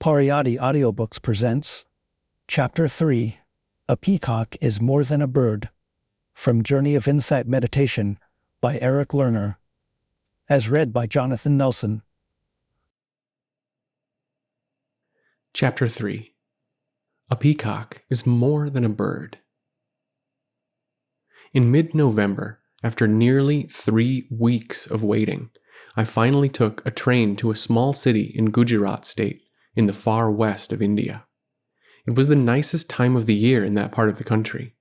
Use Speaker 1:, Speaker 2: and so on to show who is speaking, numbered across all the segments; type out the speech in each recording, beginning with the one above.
Speaker 1: Pariyatti Audiobooks presents Chapter 3, A Peacock is More Than a Bird, from Journey of Insight Meditation by Lerner, as read by Jonathan Nelson.
Speaker 2: Chapter 3. A Peacock is More Than a Bird. In mid-November, after nearly 3 weeks of waiting, I finally took a train to a small city in Gujarat state, in the far west of India. It was the nicest time of the year in that part of the country.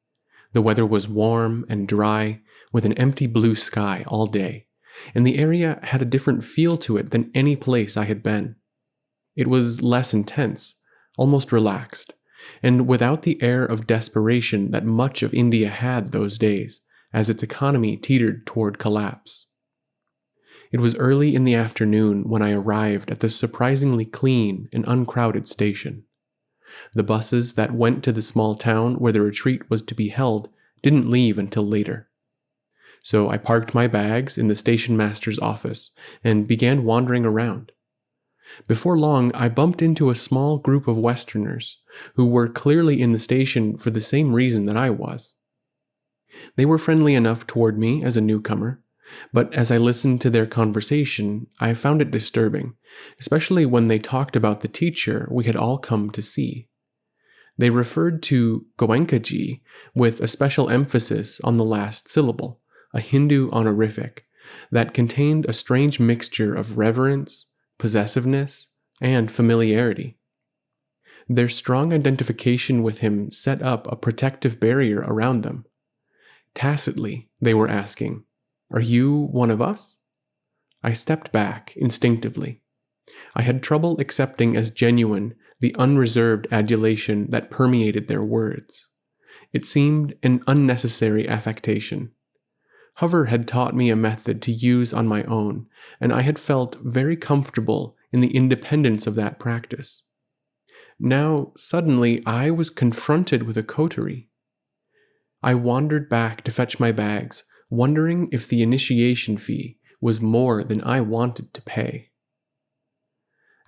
Speaker 2: The weather was warm and dry, with an empty blue sky all day, and the area had a different feel to it than any place I had been. It was less intense, almost relaxed, and without the air of desperation that much of India had those days, as its economy teetered toward collapse. It was early in the afternoon when I arrived at the surprisingly clean and uncrowded station. The buses that went to the small town where the retreat was to be held didn't leave until later. So I parked my bags in the station master's office and began wandering around. Before long, I bumped into a small group of Westerners who were clearly in the station for the same reason that I was. They were friendly enough toward me as a newcomer, but as I listened to their conversation, I found it disturbing, especially when they talked about the teacher we had all come to see. They referred to Goenkaji with a special emphasis on the last syllable, a Hindu honorific that contained a strange mixture of reverence, possessiveness, and familiarity. Their strong identification with him set up a protective barrier around them. Tacitly, they were asking, "Are you one of us?" I stepped back instinctively. I had trouble accepting as genuine the unreserved adulation that permeated their words. It seemed an unnecessary affectation. Hover had taught me a method to use on my own, and I had felt very comfortable in the independence of that practice. Now, suddenly, I was confronted with a coterie. I wandered back to fetch my bags, wondering if the initiation fee was more than I wanted to pay.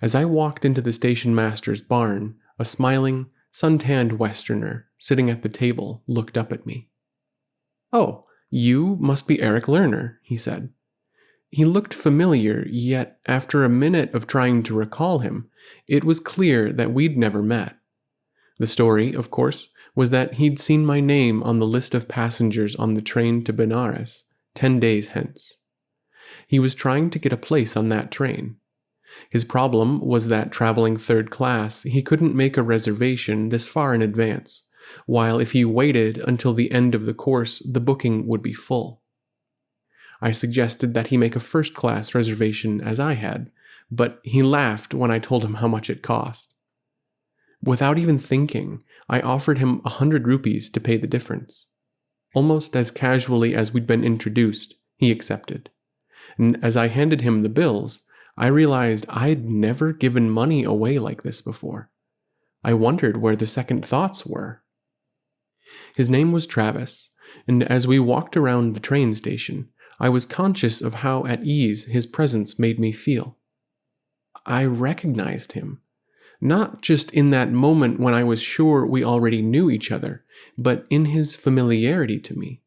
Speaker 2: As I walked into the station master's barn, a smiling, sun-tanned Westerner sitting at the table looked up at me. "Oh, you must be Lerner," he said. He looked familiar, yet after a minute of trying to recall him, it was clear that we'd never met. The story, of course, was that he'd seen my name on the list of passengers on the train to Benares 10 days hence. He was trying to get a place on that train. His problem was that traveling third class, he couldn't make a reservation this far in advance, while if he waited until the end of the course, the booking would be full. I suggested that he make a first-class reservation as I had, but he laughed when I told him how much it cost. Without even thinking, I offered him 100 rupees to pay the difference. Almost as casually as we'd been introduced, he accepted. And as I handed him the bills, I realized I'd never given money away like this before. I wondered where the second thoughts were. His name was Travis, and as we walked around the train station, I was conscious of how at ease his presence made me feel. I recognized him. Not just in that moment when I was sure we already knew each other, but in his familiarity to me.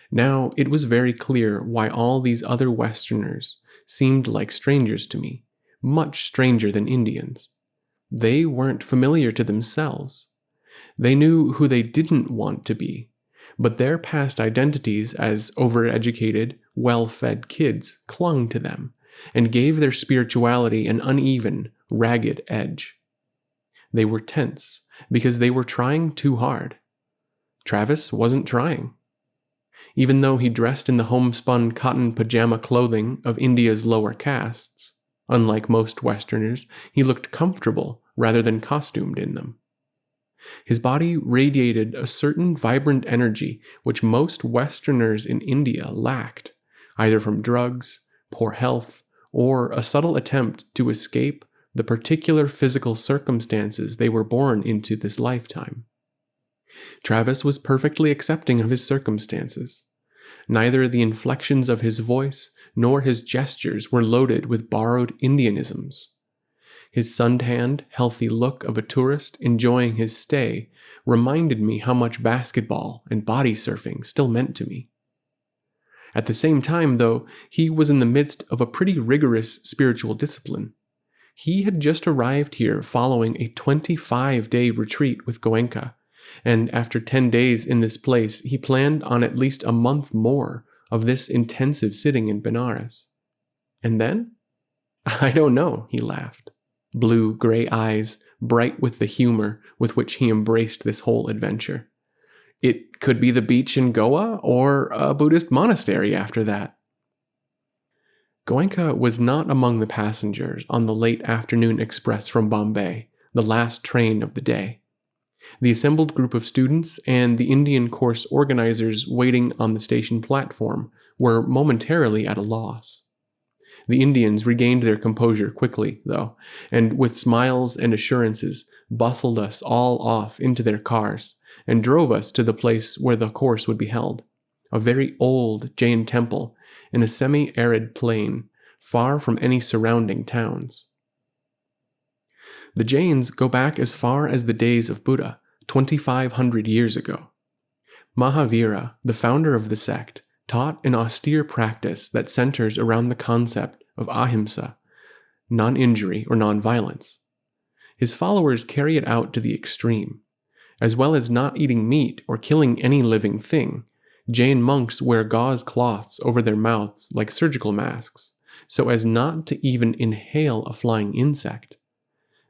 Speaker 2: Now it was very clear why all these other Westerners seemed like strangers to me, much stranger than Indians. They weren't familiar to themselves. They knew who they didn't want to be, but their past identities as overeducated, well-fed kids clung to them and gave their spirituality an uneven, ragged edge. They were tense because they were trying too hard. Travis wasn't trying. Even though he dressed in the homespun cotton pajama clothing of India's lower castes, unlike most Westerners, he looked comfortable rather than costumed in them. His body radiated a certain vibrant energy which most Westerners in India lacked, either from drugs, poor health, or a subtle attempt to escape the particular physical circumstances they were born into this lifetime. Travis was perfectly accepting of his circumstances. Neither the inflections of his voice nor his gestures were loaded with borrowed Indianisms. His suntanned, healthy look of a tourist enjoying his stay reminded me how much basketball and body surfing still meant to me. At the same time, though, he was in the midst of a pretty rigorous spiritual discipline. He had just arrived here following a 25-day retreat with Goenka, and after 10 days in this place, he planned on at least a month more of this intensive sitting in Benares. And then? I don't know, he laughed. Blue-gray eyes, bright with the humor with which he embraced this whole adventure. It could be the beach in Goa or a Buddhist monastery after that. Goenka was not among the passengers on the late afternoon express from Bombay, the last train of the day. The assembled group of students and the Indian course organizers waiting on the station platform were momentarily at a loss. The Indians regained their composure quickly, though, and with smiles and assurances bustled us all off into their cars and drove us to the place where the course would be held, a very old Jain temple in a semi-arid plain, far from any surrounding towns. The Jains go back as far as the days of Buddha, 2,500 years ago. Mahavira, the founder of the sect, taught an austere practice that centers around the concept of ahimsa, non-injury or non-violence. His followers carry it out to the extreme. As well as not eating meat or killing any living thing, Jain monks wear gauze cloths over their mouths like surgical masks, so as not to even inhale a flying insect.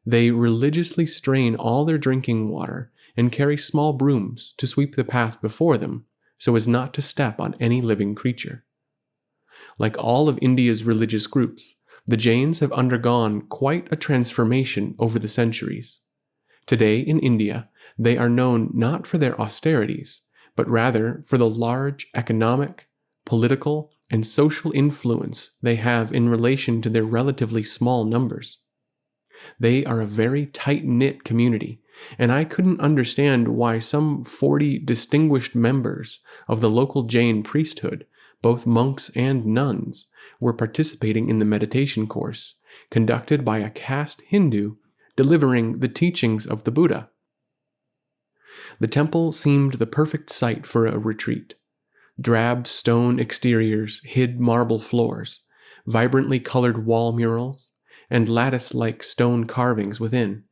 Speaker 2: They religiously strain all their drinking water and carry small brooms to sweep the path before them, so as not to step on any living creature. Like all of India's religious groups, the Jains have undergone quite a transformation over the centuries. Today in India, they are known not for their austerities, but rather for the large economic, political, and social influence they have in relation to their relatively small numbers. They are a very tight-knit community, and I couldn't understand why some 40 distinguished members of the local Jain priesthood, both monks and nuns, were participating in the meditation course, conducted by a caste Hindu delivering the teachings of the Buddha. The temple seemed the perfect site for a retreat. Drab stone exteriors hid marble floors, vibrantly colored wall murals, and lattice-like stone carvings within.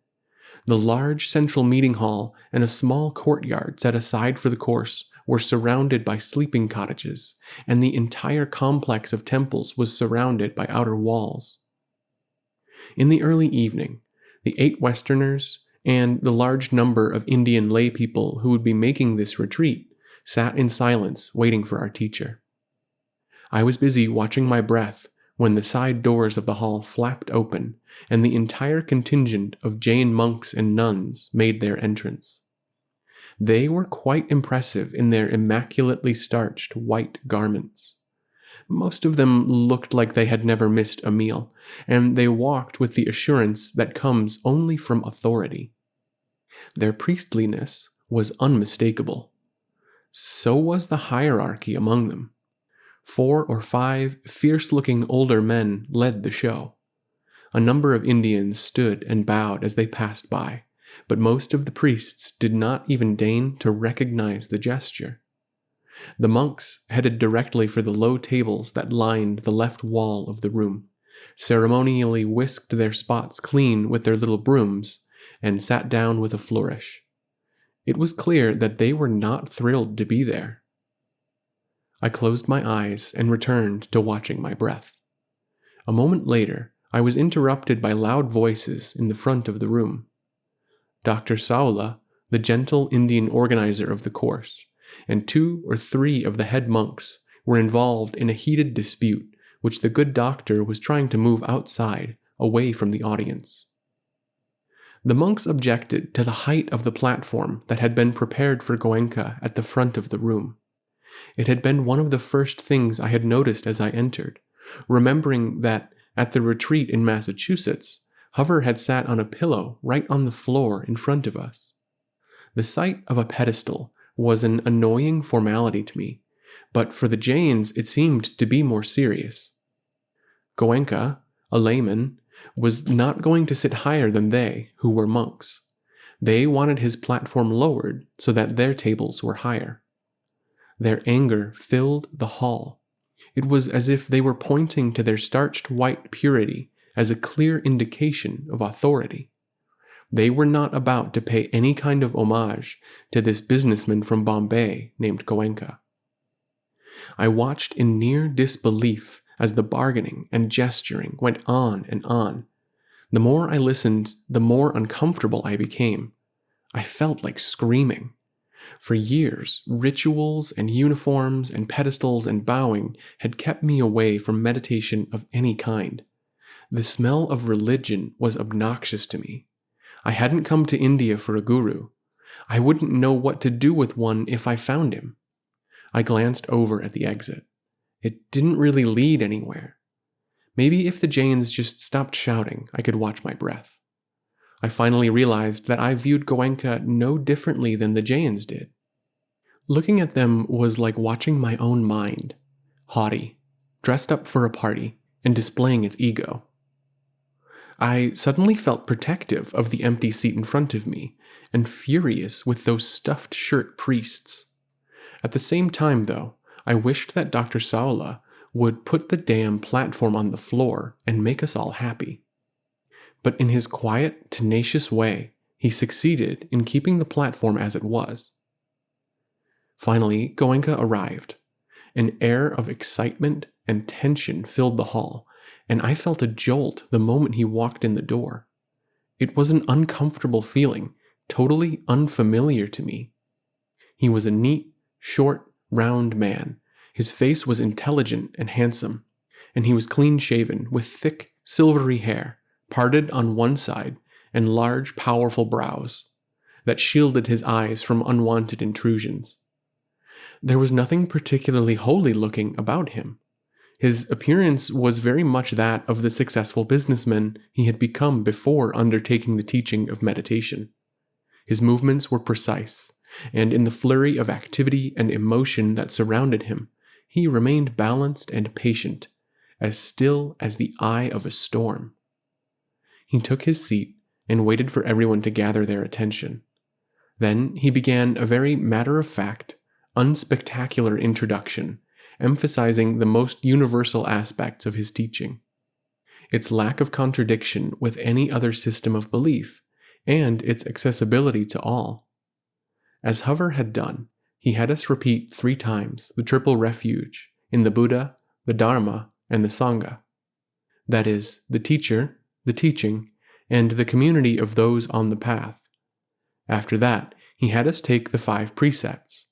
Speaker 2: The large central meeting hall and a small courtyard set aside for the course were surrounded by sleeping cottages, and the entire complex of temples was surrounded by outer walls. In the early evening, the 8 Westerners and the large number of Indian lay people who would be making this retreat sat in silence waiting for our teacher. I was busy watching my breath when the side doors of the hall flapped open and the entire contingent of Jain monks and nuns made their entrance. They were quite impressive in their immaculately starched white garments. Most of them looked like they had never missed a meal, and they walked with the assurance that comes only from authority. Their priestliness was unmistakable. So was the hierarchy among them. 4 or 5 fierce-looking older men led the show. A number of Indians stood and bowed as they passed by, but most of the priests did not even deign to recognize the gesture. The monks headed directly for the low tables that lined the left wall of the room, ceremonially whisked their spots clean with their little brooms, and sat down with a flourish. It was clear that they were not thrilled to be there. I closed my eyes and returned to watching my breath. A moment later, I was interrupted by loud voices in the front of the room. Dr. Saula, the gentle Indian organizer of the course, and 2 or 3 of the head monks were involved in a heated dispute which the good doctor was trying to move outside, away from the audience. The monks objected to the height of the platform that had been prepared for Goenka at the front of the room. It had been one of the first things I had noticed as I entered, remembering that at the retreat in Massachusetts, Hover had sat on a pillow right on the floor in front of us. The sight of a pedestal was an annoying formality to me, but for the Jains it seemed to be more serious. Goenka, a layman, was not going to sit higher than they, who were monks. They wanted his platform lowered so that their tables were higher. Their anger filled the hall. It was as if they were pointing to their starched white purity as a clear indication of authority. They were not about to pay any kind of homage to this businessman from Bombay named Goenka. I watched in near disbelief as the bargaining and gesturing went on and on. The more I listened, the more uncomfortable I became. I felt like screaming. For years, rituals and uniforms and pedestals and bowing had kept me away from meditation of any kind. The smell of religion was obnoxious to me. I hadn't come to India for a guru. I wouldn't know what to do with one if I found him. I glanced over at the exit. It didn't really lead anywhere. Maybe if the Jains just stopped shouting, I could watch my breath. I finally realized that I viewed Goenka no differently than the Jains did. Looking at them was like watching my own mind, haughty, dressed up for a party, and displaying its ego. I suddenly felt protective of the empty seat in front of me, and furious with those stuffed shirt priests. At the same time, though, I wished that Dr. Saula would put the damn platform on the floor and make us all happy. But in his quiet, tenacious way, he succeeded in keeping the platform as it was. Finally, Goenka arrived. An air of excitement and tension filled the hall, and I felt a jolt the moment he walked in the door. It was an uncomfortable feeling, totally unfamiliar to me. He was a neat, short, round man. His face was intelligent and handsome, and he was clean-shaven with thick, silvery hair, parted on one side, and large, powerful brows that shielded his eyes from unwanted intrusions. There was nothing particularly holy-looking about him. His appearance was very much that of the successful businessman he had become before undertaking the teaching of meditation. His movements were precise, and in the flurry of activity and emotion that surrounded him, he remained balanced and patient, as still as the eye of a storm. He took his seat and waited for everyone to gather their attention. Then he began a very matter-of-fact, unspectacular introduction, emphasizing the most universal aspects of his teaching, its lack of contradiction with any other system of belief, and its accessibility to all. As Hover had done, he had us repeat 3 times the triple refuge in the Buddha, the Dharma, and the Sangha. That is, the teacher, the teaching, and the community of those on the path. After that, he had us take the 5 precepts: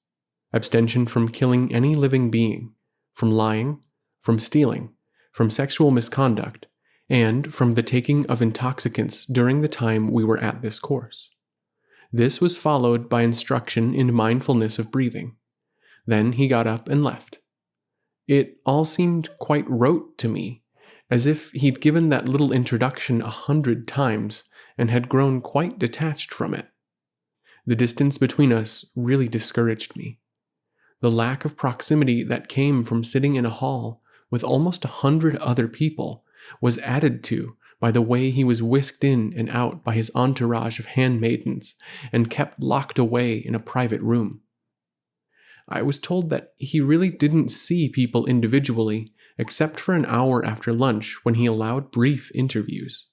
Speaker 2: abstention from killing any living being, from lying, from stealing, from sexual misconduct, and from the taking of intoxicants during the time we were at this course. This was followed by instruction in mindfulness of breathing. Then he got up and left. It all seemed quite rote to me, as if he'd given that little introduction 100 times and had grown quite detached from it. The distance between us really discouraged me. The lack of proximity that came from sitting in a hall with almost 100 other people was added to by the way he was whisked in and out by his entourage of handmaidens and kept locked away in a private room. I was told that he really didn't see people individually except for an hour after lunch when he allowed brief interviews.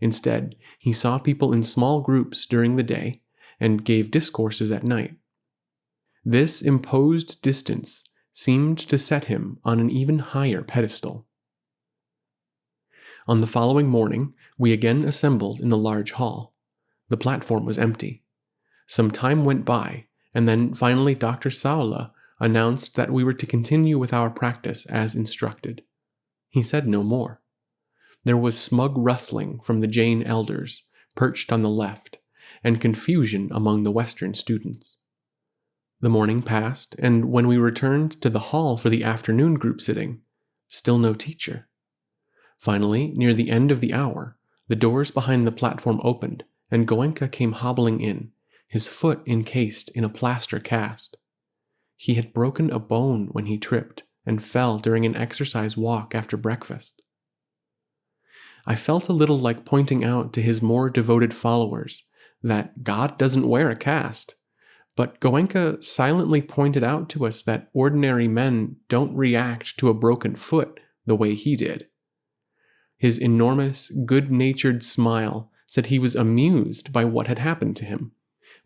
Speaker 2: Instead, he saw people in small groups during the day and gave discourses at night. This imposed distance seemed to set him on an even higher pedestal. On the following morning, we again assembled in the large hall. The platform was empty. Some time went by, and then finally Dr. Saula announced that we were to continue with our practice as instructed. He said no more. There was smug rustling from the Jain elders, perched on the left, and confusion among the Western students. The morning passed, and when we returned to the hall for the afternoon group sitting, still no teacher. Finally, near the end of the hour, the doors behind the platform opened, and Goenka came hobbling in, his foot encased in a plaster cast. He had broken a bone when he tripped and fell during an exercise walk after breakfast. I felt a little like pointing out to his more devoted followers that God doesn't wear a caste. But Goenka silently pointed out to us that ordinary men don't react to a broken foot the way he did. His enormous, good-natured smile said he was amused by what had happened to him,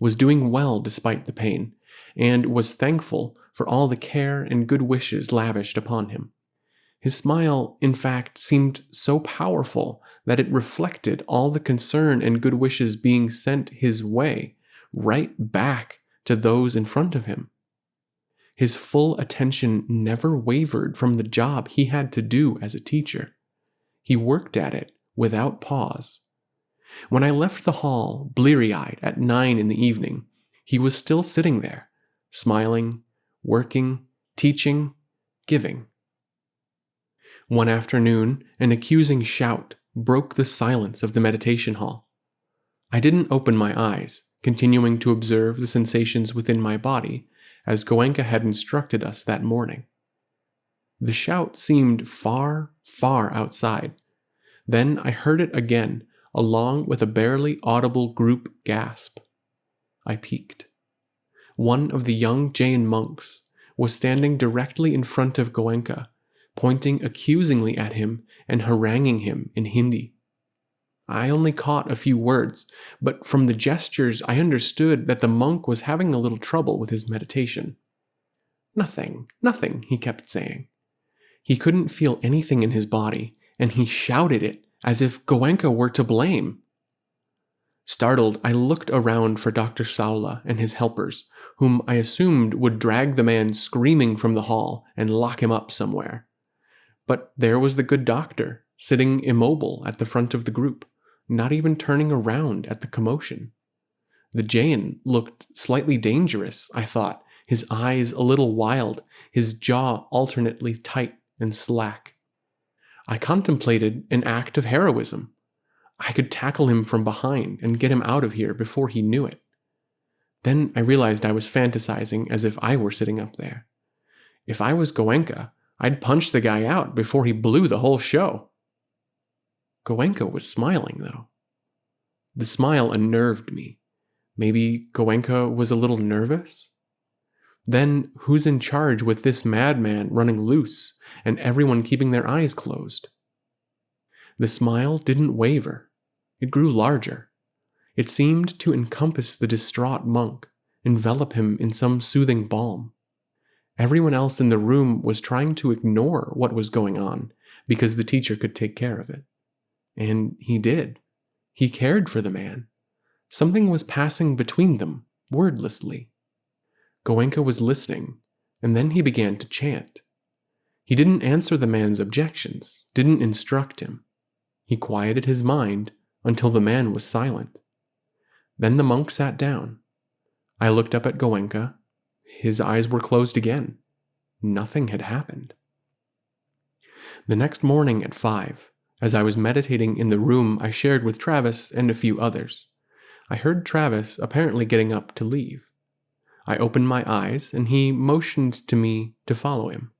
Speaker 2: was doing well despite the pain, and was thankful for all the care and good wishes lavished upon him. His smile, in fact, seemed so powerful that it reflected all the concern and good wishes being sent his way, right back to those in front of him. His full attention never wavered from the job he had to do as a teacher. He worked at it without pause. When I left the hall, bleary-eyed, at 9 in the evening, he was still sitting there, smiling, working, teaching, giving. One afternoon, an accusing shout broke the silence of the meditation hall. I didn't open my eyes, continuing to observe the sensations within my body, as Goenka had instructed us that morning. The shout seemed far, far outside. Then I heard it again, along with a barely audible group gasp. I peeked. One of the young Jain monks was standing directly in front of Goenka, pointing accusingly at him and haranguing him in Hindi. I only caught a few words, but from the gestures I understood that the monk was having a little trouble with his meditation. Nothing, he kept saying. He couldn't feel anything in his body, and he shouted it as if Goenka were to blame. Startled, I looked around for Dr. Saula and his helpers, whom I assumed would drag the man screaming from the hall and lock him up somewhere. But there was the good doctor, sitting immobile at the front of the group, not even turning around at the commotion. The Jain looked slightly dangerous, I thought, his eyes a little wild, his jaw alternately tight and slack. I contemplated an act of heroism. I could tackle him from behind and get him out of here before he knew it. Then I realized I was fantasizing as if I were sitting up there. If I was Goenka, I'd punch the guy out before he blew the whole show. Goenka was smiling, though. The smile unnerved me. Maybe Goenka was a little nervous? Then who's in charge with this madman running loose and everyone keeping their eyes closed? The smile didn't waver. It grew larger. It seemed to encompass the distraught monk, envelop him in some soothing balm. Everyone else in the room was trying to ignore what was going on because the teacher could take care of it. And he did. He cared for the man. Something was passing between them, wordlessly. Goenka was listening, and then he began to chant. He didn't answer the man's objections, didn't instruct him. He quieted his mind until the man was silent. Then the monk sat down. I looked up at Goenka. His eyes were closed again. Nothing had happened. The next morning at 5, as I was meditating in the room I shared with Travis and a few others, I heard Travis apparently getting up to leave. I opened my eyes, and he motioned to me to follow him.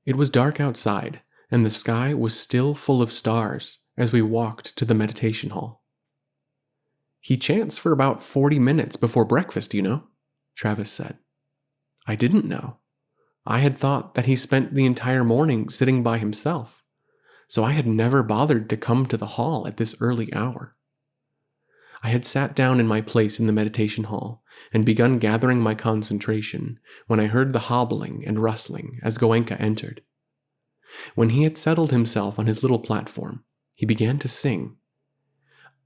Speaker 2: It was dark outside, and the sky was still full of stars as we walked to the meditation hall. "He chants for about 40 minutes before breakfast, you know," Travis said. I didn't know. I had thought that he spent the entire morning sitting by himself, so I had never bothered to come to the hall at this early hour. I had sat down in my place in the meditation hall and begun gathering my concentration when I heard the hobbling and rustling as Goenka entered. When he had settled himself on his little platform, he began to sing.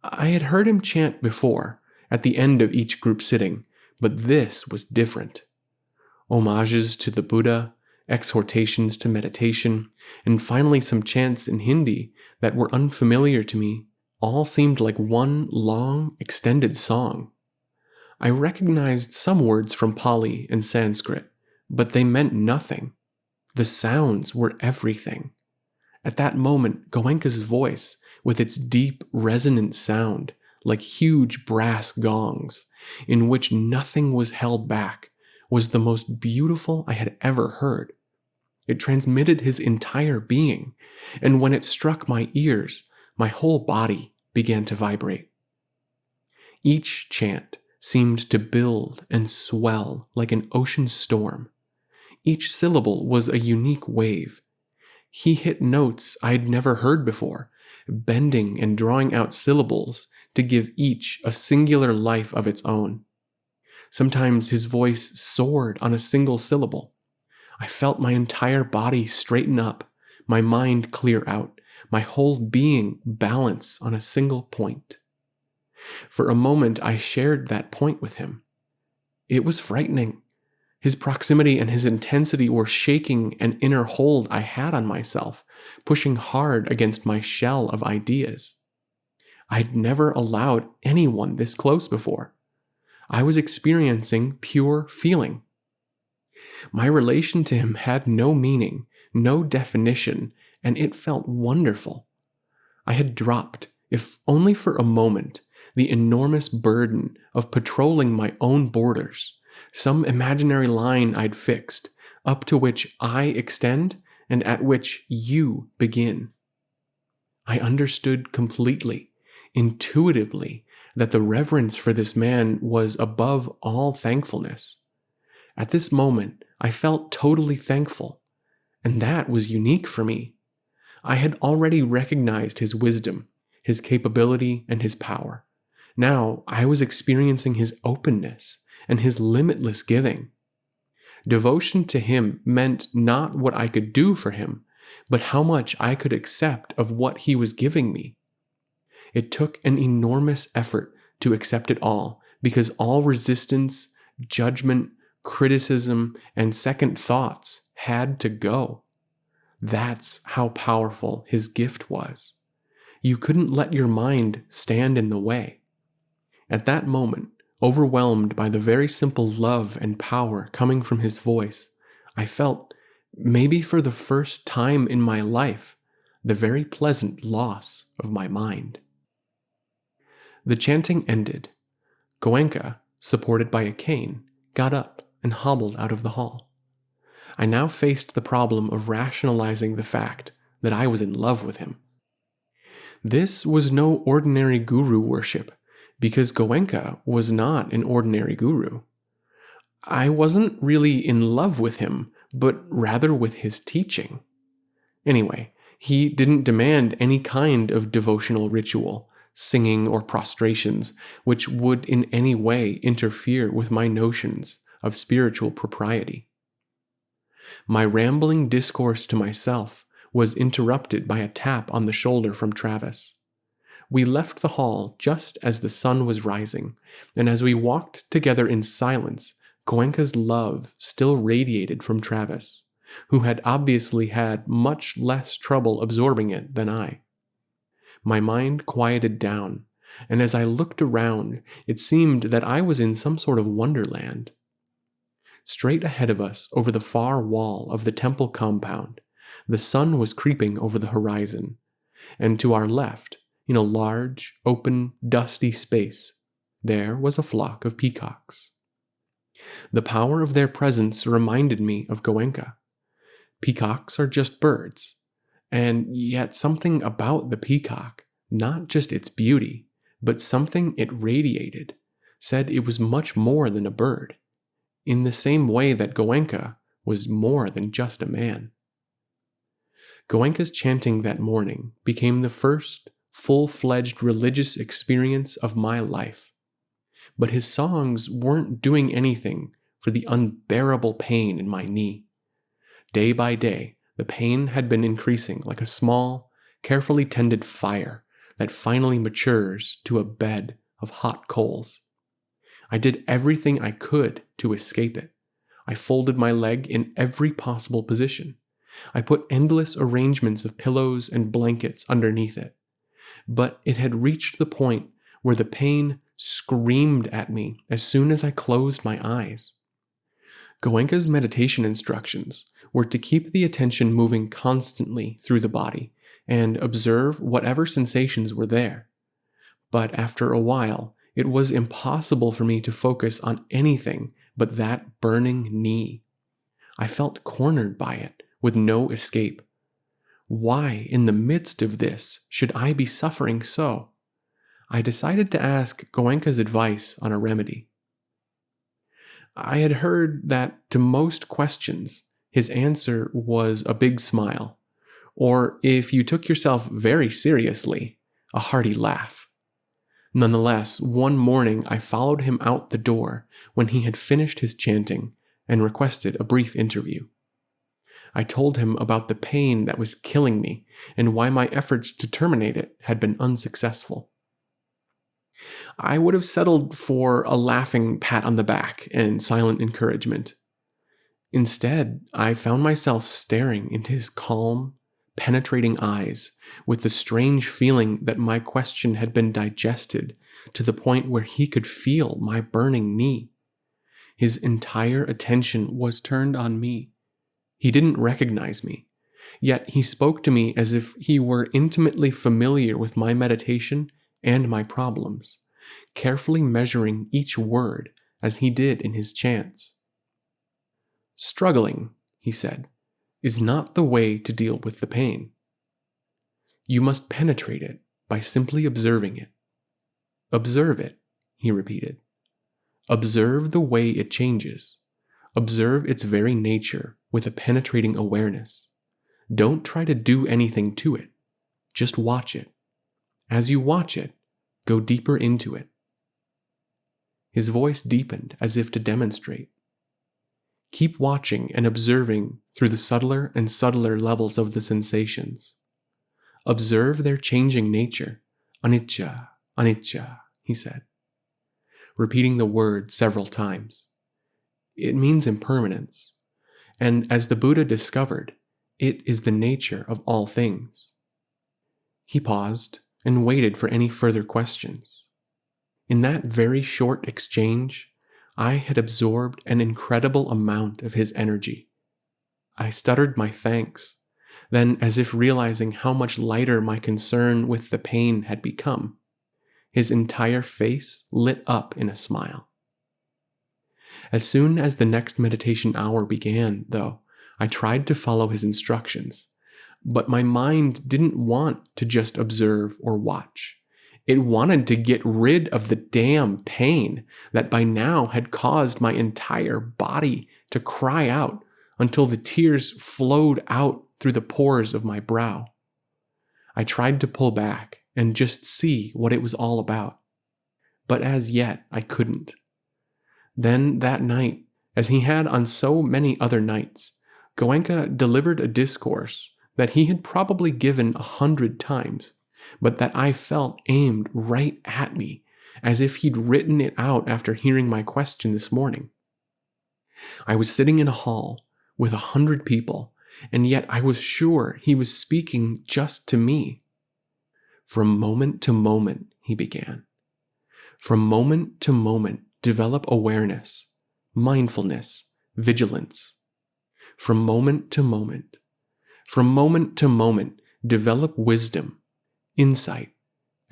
Speaker 2: I had heard him chant before, at the end of each group sitting, but this was different. Homages to the Buddha, exhortations to meditation, and finally some chants in Hindi that were unfamiliar to me all seemed like one long, extended song. I recognized some words from Pāli and Sanskrit, but they meant nothing. The sounds were everything. At that moment, Goenka's voice, with its deep, resonant sound, like huge brass gongs, in which nothing was held back, was the most beautiful I had ever heard. It transmitted his entire being, and when it struck my ears, My whole body began to vibrate. Each chant seemed to build and swell like an ocean storm. Each syllable was a unique wave. He hit notes I'd never heard before, bending and drawing out syllables to give each a singular life of its own. Sometimes his voice soared on a single syllable. I felt my entire body straighten up, my mind clear out, my whole being balance on a single point. For a moment, I shared that point with him. It was frightening. His proximity and his intensity were shaking an inner hold I had on myself, pushing hard against my shell of ideas. I'd never allowed anyone this close before. I was experiencing pure feeling. My relation to him had no meaning, no definition, and it felt wonderful. I had dropped, if only for a moment, the enormous burden of patrolling my own borders, some imaginary line I'd fixed, up to which I extend and at which you begin. I understood completely, intuitively, that the reverence for this man was above all thankfulness. At this moment, I felt totally thankful, and that was unique for me. I had already recognized his wisdom, his capability, and his power. Now I was experiencing his openness and his limitless giving. Devotion to him meant not what I could do for him, but how much I could accept of what he was giving me. It took an enormous effort to accept it all, because all resistance, judgment, criticism, and second thoughts had to go. That's how powerful his gift was. You couldn't let your mind stand in the way. At that moment, overwhelmed by the very simple love and power coming from his voice, I felt, maybe for the first time in my life, the very pleasant loss of my mind. The chanting ended. Goenka, supported by a cane, got up and hobbled out of the hall. I now faced the problem of rationalizing the fact that I was in love with him. This was no ordinary guru worship, because Goenka was not an ordinary guru. I wasn't really in love with him, but rather with his teaching. Anyway, he didn't demand any kind of devotional ritual, singing or prostrations, which would in any way interfere with my notions of spiritual propriety. My rambling discourse to myself was interrupted by a tap on the shoulder from Travis. We left the hall just as the sun was rising, and as we walked together in silence, Goenka's love still radiated from Travis, who had obviously had much less trouble absorbing it than I. My mind quieted down, and as I looked around, it seemed that I was in some sort of wonderland. Straight ahead of us, over the far wall of the temple compound, the sun was creeping over the horizon, and to our left, in a large, open, dusty space, there was a flock of peacocks. The power of their presence reminded me of Goenka. Peacocks are just birds, and yet something about the peacock, not just its beauty, but something it radiated, said it was much more than a bird, in the same way that Goenka was more than just a man. Goenka's chanting that morning became the first full-fledged religious experience of my life. But his songs weren't doing anything for the unbearable pain in my knee. Day by day, the pain had been increasing like a small, carefully tended fire that finally matures to a bed of hot coals. I did everything I could to escape it. I folded my leg in every possible position. I put endless arrangements of pillows and blankets underneath it. But it had reached the point where the pain screamed at me as soon as I closed my eyes. Goenka's meditation instructions were to keep the attention moving constantly through the body and observe whatever sensations were there. But after a while, it was impossible for me to focus on anything but that burning knee. I felt cornered by it, with no escape. Why, in the midst of this, should I be suffering so? I decided to ask Goenka's advice on a remedy. I had heard that to most questions, his answer was a big smile, or if you took yourself very seriously, a hearty laugh. Nonetheless, one morning I followed him out the door when he had finished his chanting and requested a brief interview. I told him about the pain that was killing me and why my efforts to terminate it had been unsuccessful. I would have settled for a laughing pat on the back and silent encouragement. Instead, I found myself staring into his calm, penetrating eyes with the strange feeling that my question had been digested to the point where he could feel my burning knee. His entire attention was turned on me. He didn't recognize me, yet he spoke to me as if he were intimately familiar with my meditation and my problems, carefully measuring each word as he did in his chants. Struggling, he said, is not the way to deal with the pain. You must penetrate it by simply observing it. Observe it, he repeated. Observe the way it changes. Observe its very nature with a penetrating awareness. Don't try to do anything to it. Just watch it. As you watch it, go deeper into it. His voice deepened as if to demonstrate. Keep watching and observing through the subtler and subtler levels of the sensations. Observe their changing nature. Anicca, anicca, he said, repeating the word several times. It means impermanence, and as the Buddha discovered, it is the nature of all things. He paused and waited for any further questions. In that very short exchange, I had absorbed an incredible amount of his energy. I stuttered my thanks, then, as if realizing how much lighter my concern with the pain had become, his entire face lit up in a smile. As soon as the next meditation hour began, though, I tried to follow his instructions, but my mind didn't want to just observe or watch. It wanted to get rid of the damn pain that by now had caused my entire body to cry out until the tears flowed out through the pores of my brow. I tried to pull back and just see what it was all about, but as yet I couldn't. Then that night, as he had on so many other nights, Goenka delivered a discourse that he had probably given 100 times, but that I felt aimed right at me, as if he'd written it out after hearing my question this morning. I was sitting in a hall with 100 people, and yet I was sure he was speaking just to me. From moment to moment, he began. From moment to moment, develop awareness, mindfulness, vigilance. From moment to moment. From moment to moment, develop wisdom, insight,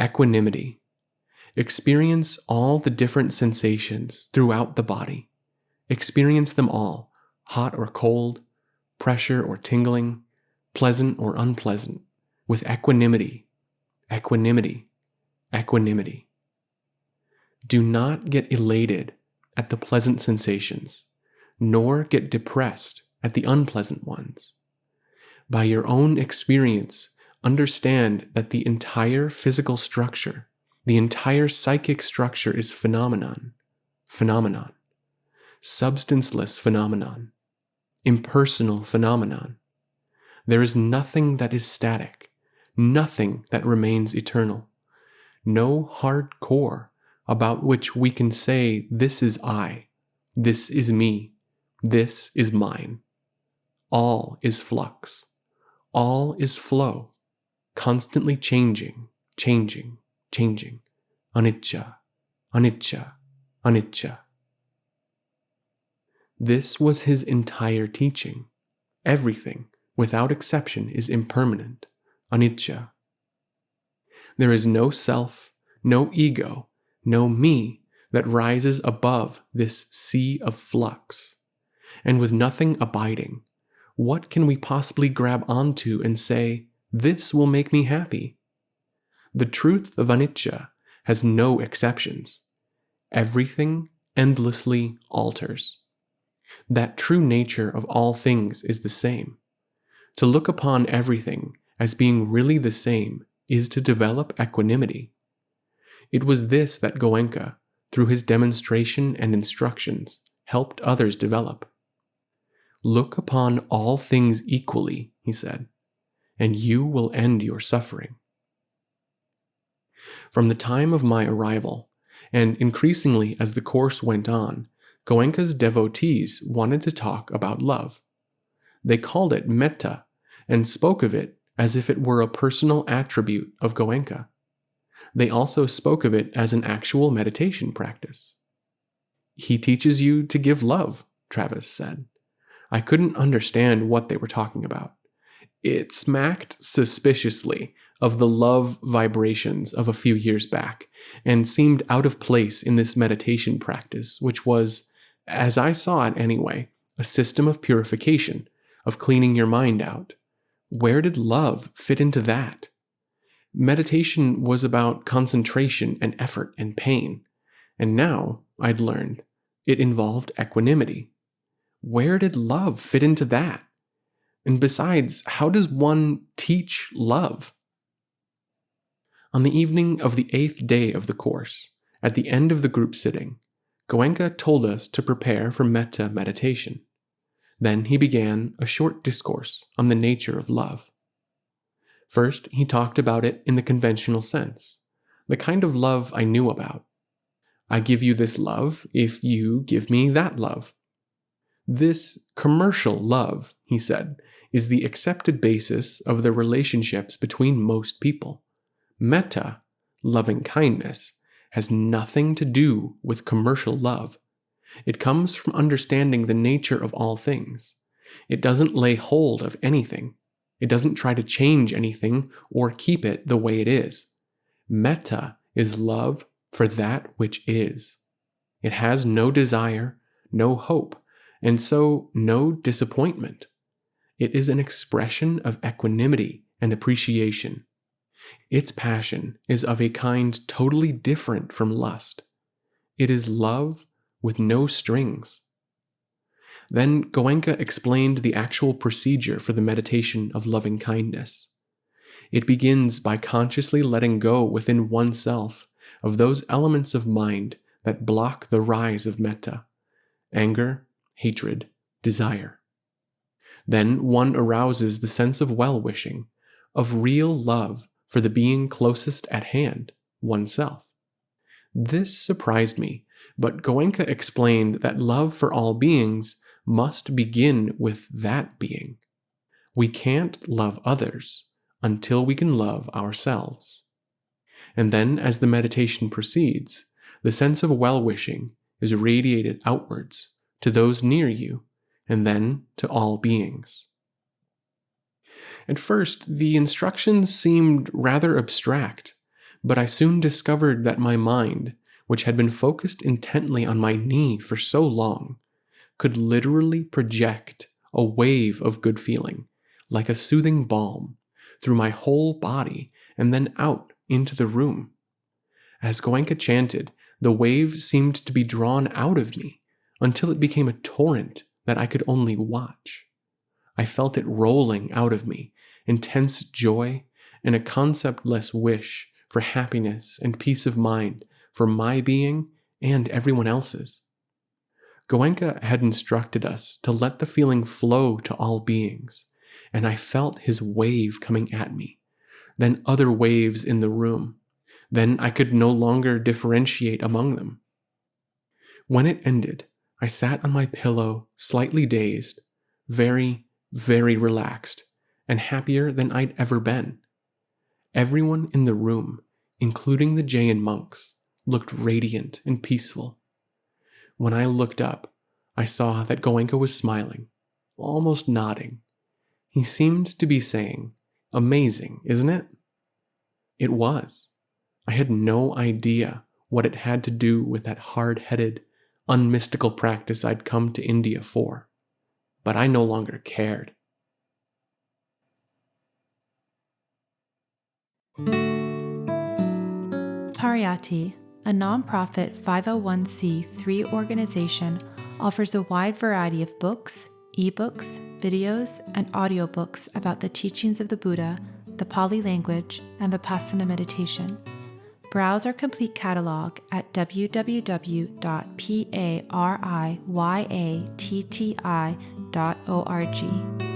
Speaker 2: equanimity. Experience all the different sensations throughout the body. Experience them all, hot or cold, pressure or tingling, pleasant or unpleasant, with equanimity, equanimity, equanimity. Do not get elated at the pleasant sensations, nor get depressed at the unpleasant ones. By your own experience, understand that the entire physical structure, the entire psychic structure is phenomenon, substanceless phenomenon, impersonal phenomenon. There is nothing that is static, nothing that remains eternal, no hard core about which we can say, this is I, this is me, this is mine. All is flux, all is flow, constantly changing, changing, changing. Anicca, anicca, anicca. This was his entire teaching. Everything, without exception, is impermanent, anicca. There is no self, no ego, no me that rises above this sea of flux. And with nothing abiding, What can we possibly grab onto and say, this will make me happy? The truth of anicca has no exceptions. Everything endlessly alters. That true nature of all things is the same. To look upon everything as being really the same is to develop equanimity. It was this that Goenka, through his demonstration and instructions, helped others develop. Look upon all things equally, he said, and you will end your suffering. From the time of my arrival, and increasingly as the course went on, Goenka's devotees wanted to talk about love. They called it metta and spoke of it as if it were a personal attribute of Goenka. They also spoke of it as an actual meditation practice. He teaches you to give love, Travis said. I couldn't understand what they were talking about. It smacked suspiciously of the love vibrations of a few years back, and seemed out of place in this meditation practice, which was, as I saw it anyway, a system of purification, of cleaning your mind out. Where did love fit into that? Meditation was about concentration and effort and pain, and now, I'd learned, it involved equanimity. Where did love fit into that? And besides, how does one teach love? On the evening of the 8th day of the course, at the end of the group sitting, Goenka told us to prepare for metta meditation. Then he began a short discourse on the nature of love. First, he talked about it in the conventional sense, the kind of love I knew about. I give you this love if you give me that love. This commercial love, he said, is the accepted basis of the relationships between most people. Metta, loving kindness, has nothing to do with commercial love. It comes from understanding the nature of all things. It doesn't lay hold of anything. It doesn't try to change anything or keep it the way it is. Metta is love for that which is. It has no desire, no hope, and so no disappointment. It is an expression of equanimity and appreciation. Its passion is of a kind totally different from lust. It is love with no strings. Then Goenka explained the actual procedure for the meditation of loving kindness. It begins by consciously letting go within oneself of those elements of mind that block the rise of metta: anger, hatred, desire. Then one arouses the sense of well-wishing, of real love for the being closest at hand, oneself. This surprised me, but Goenka explained that love for all beings must begin with that being. We can't love others until we can love ourselves. And then, as the meditation proceeds, the sense of well-wishing is radiated outwards to those near you, and then to all beings. At first, the instructions seemed rather abstract, but I soon discovered that my mind, which had been focused intently on my knee for so long, could literally project a wave of good feeling, like a soothing balm, through my whole body and then out into the room. As Goenka chanted, the wave seemed to be drawn out of me until it became a torrent that I could only watch. I felt it rolling out of me, intense joy and a conceptless wish for happiness and peace of mind for my being and everyone else's. Goenka had instructed us to let the feeling flow to all beings, and I felt his wave coming at me, then other waves in the room. Then I could no longer differentiate among them. When it ended, I sat on my pillow, slightly dazed, very, very relaxed, and happier than I'd ever been. Everyone in the room, including the Jain monks, looked radiant and peaceful. When I looked up, I saw that Goenka was smiling, almost nodding. He seemed to be saying, "Amazing, isn't it?" It was. I had no idea what it had to do with that hard-headed, unmystical practice I'd come to India for. But I no longer cared.
Speaker 3: Pariyatti, a nonprofit 501c3 organization, offers a wide variety of books, eBooks, videos, and audiobooks about the teachings of the Buddha, the Pāli language, and Vipassana meditation. Browse our complete catalog at www.pariyatti.org.